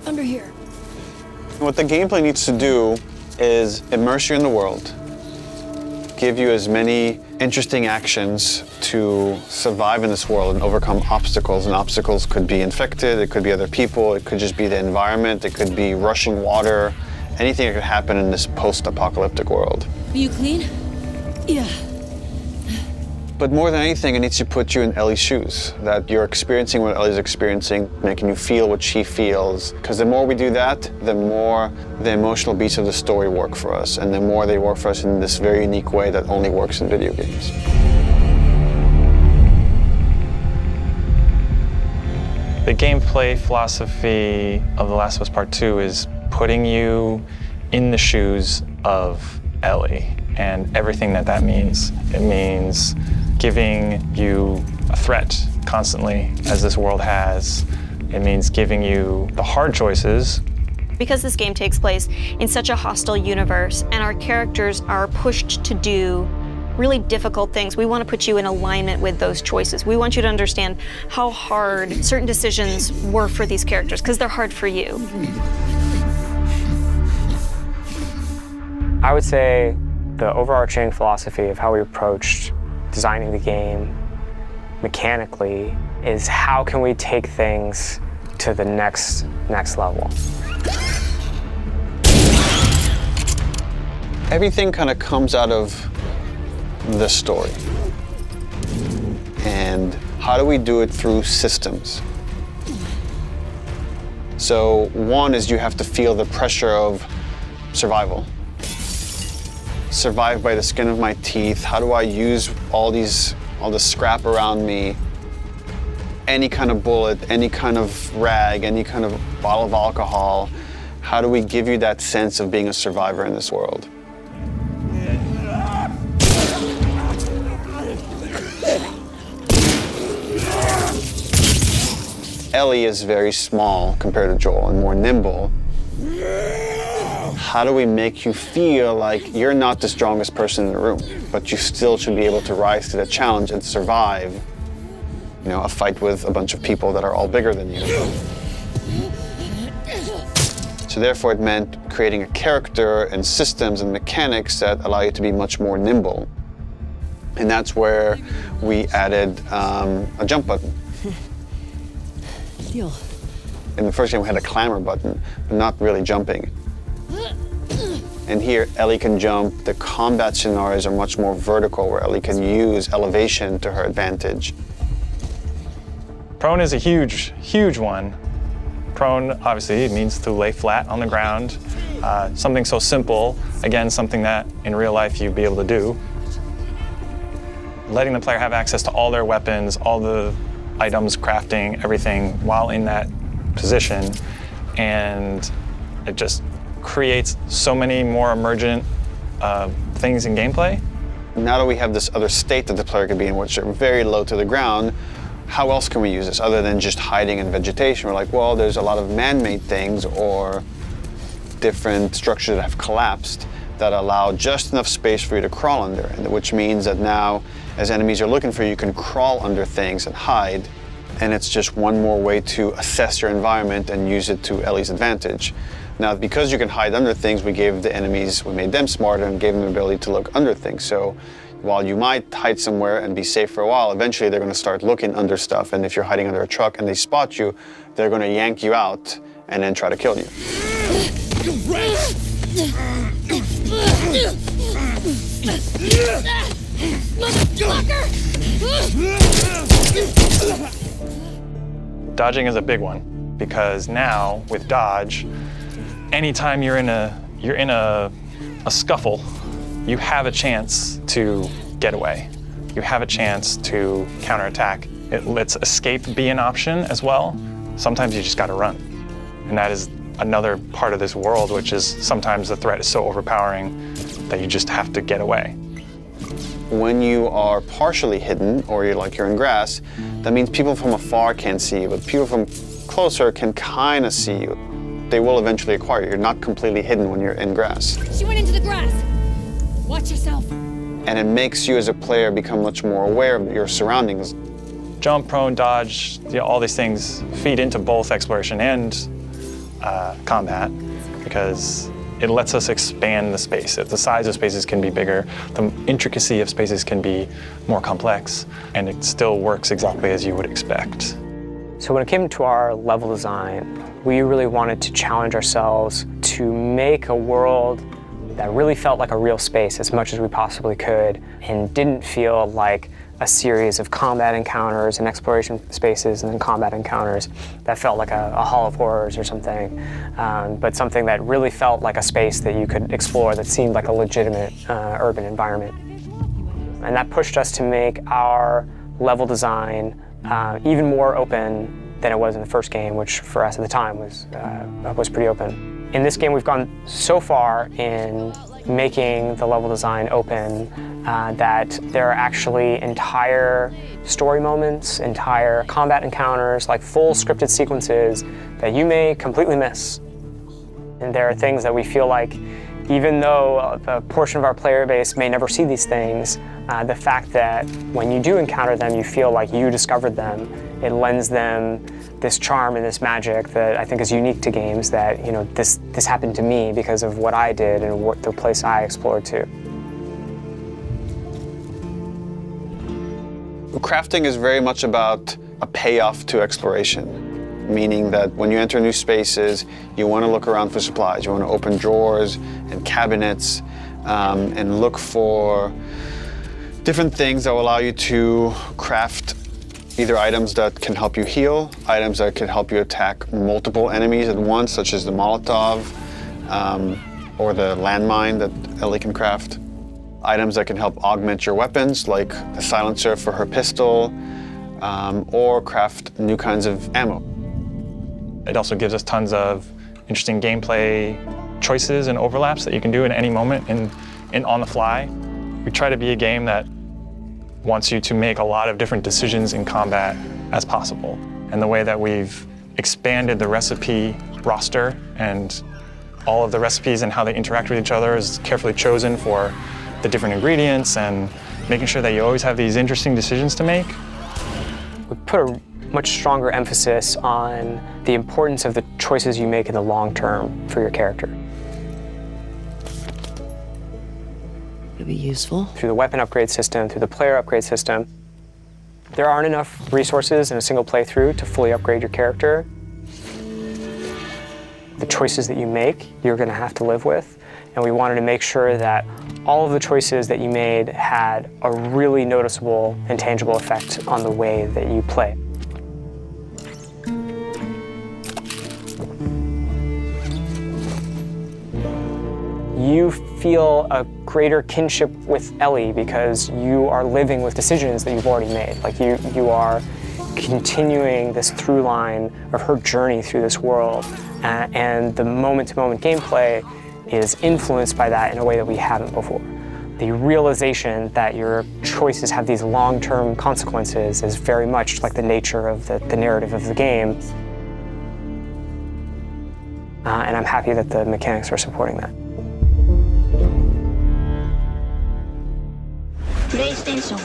Under here. What the gameplay needs to do is immerse you in the world, give you as many interesting actions to survive in this world and overcome obstacles. And obstacles could be infected, it could be other people, it could just be the environment, it could be rushing water, anything that could happen in this post-apocalyptic world. Are you clean? Yeah. But more than anything, it needs to put you in Ellie's shoes, that you're experiencing what Ellie's experiencing, making you feel what she feels. Because the more we do that, the more the emotional beats of the story work for us, and the more they work for us in this very unique way that only works in video games. The gameplay philosophy of The Last of Us Part 2 is putting you in the shoes of Ellie and everything that means. It means giving you a threat constantly, as this world has. It means giving you the hard choices. Because this game takes place in such a hostile universe and our characters are pushed to do really difficult things, we want to put you in alignment with those choices. We want you to understand how hard certain decisions were for these characters, because they're hard for you. I would say the overarching philosophy of how we approached designing the game mechanically is how can we take things to the next level. Everything kind of comes out of the story. And how do we do it through systems? So one is you have to feel the pressure of survival. Survive by the skin of my teeth. How do I use all the scrap around me? Any kind of bullet, any kind of rag, any kind of bottle of alcohol. How do we give you that sense of being a survivor in this world? Ellie is very small compared to Joel and more nimble. How do we make you feel like you're not the strongest person in the room, but you still should be able to rise to the challenge and survive, you know, a fight with a bunch of people that are all bigger than you? So therefore it meant creating a character and systems and mechanics that allow you to be much more nimble. And that's where we added a jump button. Deal. In the first game we had a clamber button, but not really jumping. And here, Ellie can jump. The combat scenarios are much more vertical, where Ellie can use elevation to her advantage. Prone is a huge, huge one. Prone, obviously, it means to lay flat on the ground. Something so simple, again, something that in real life you'd be able to do. Letting the player have access to all their weapons, all the items, crafting, everything while in that position. And it just creates so many more emergent things in gameplay. Now that we have this other state that the player could be in, which are very low to the ground, how else can we use this other than just hiding in vegetation? We're like, well, there's a lot of man-made things or different structures that have collapsed that allow just enough space for you to crawl under, and which means that now, as enemies are looking for you, you can crawl under things and hide, and it's just one more way to assess your environment and use it to Ellie's advantage. Now, because you can hide under things, we made them smarter and gave them the ability to look under things. So while you might hide somewhere and be safe for a while, eventually they're going to start looking under stuff, and if you're hiding under a truck and they spot you, they're going to yank you out and then try to kill you. Dodging is a big one, because now with dodge, anytime you're in a scuffle, you have a chance to get away. You have a chance to counterattack. It lets escape be an option as well. Sometimes you just gotta run. And that is another part of this world, which is sometimes the threat is so overpowering that you just have to get away. When you are partially hidden, or you're in grass, that means people from afar can't see you, but people from closer can kind of see you. They will eventually acquire you. You're not completely hidden when you're in grass. She went into the grass. Watch yourself. And it makes you as a player become much more aware of your surroundings. jump, prone, dodge, all these things feed into both exploration and combat because it lets us expand the space. The size of spaces can be bigger, the intricacy of spaces can be more complex, and it still works exactly as you would expect. So when it came to our level design, we really wanted to challenge ourselves to make a world that really felt like a real space as much as we possibly could and didn't feel like a series of combat encounters and exploration spaces and then combat encounters that felt like a Hall of Horrors or something, but something that really felt like a space that you could explore that seemed like a legitimate urban environment. And that pushed us to make our level design even more open than it was in the first game, which for us at the time was pretty open. In this game, we've gone so far in making the level design open that there are actually entire story moments, entire combat encounters, like full scripted sequences that you may completely miss. And there are things that we feel like, even though a portion of our player base may never see these things, the fact that when you do encounter them, you feel like you discovered them. It lends them this charm and this magic that I think is unique to games, that, you know, this happened to me because of what I did and what the place I explored to. Crafting is very much about a payoff to exploration, meaning that when you enter new spaces, you want to look around for supplies. You want to open drawers and cabinets and look for different things that will allow you to craft either items that can help you heal, items that can help you attack multiple enemies at once, such as the Molotov or the landmine that Ellie can craft. Items that can help augment your weapons, like the silencer for her pistol, or craft new kinds of ammo. It also gives us tons of interesting gameplay choices and overlaps that you can do in any moment and on the fly. We try to be a game that wants you to make a lot of different decisions in combat as possible. And the way that we've expanded the recipe roster and all of the recipes and how they interact with each other is carefully chosen for the different ingredients and making sure that you always have these interesting decisions to make. We put a much stronger emphasis on the importance of the choices you make in the long term for your character. It'll be useful. Through the weapon upgrade system, through the player upgrade system, there aren't enough resources in a single playthrough to fully upgrade your character. The choices that you make, you're going to have to live with, and we wanted to make sure that all of the choices that you made had a really noticeable and tangible effect on the way that you play. You feel a greater kinship with Ellie because you are living with decisions that you've already made. Like you are continuing this through line of her journey through this world, and the moment-to-moment gameplay is influenced by that in a way that we haven't before. The realization that your choices have these long-term consequences is very much like the nature of the narrative of the game. And I'm happy that the mechanics are supporting that. PlayStation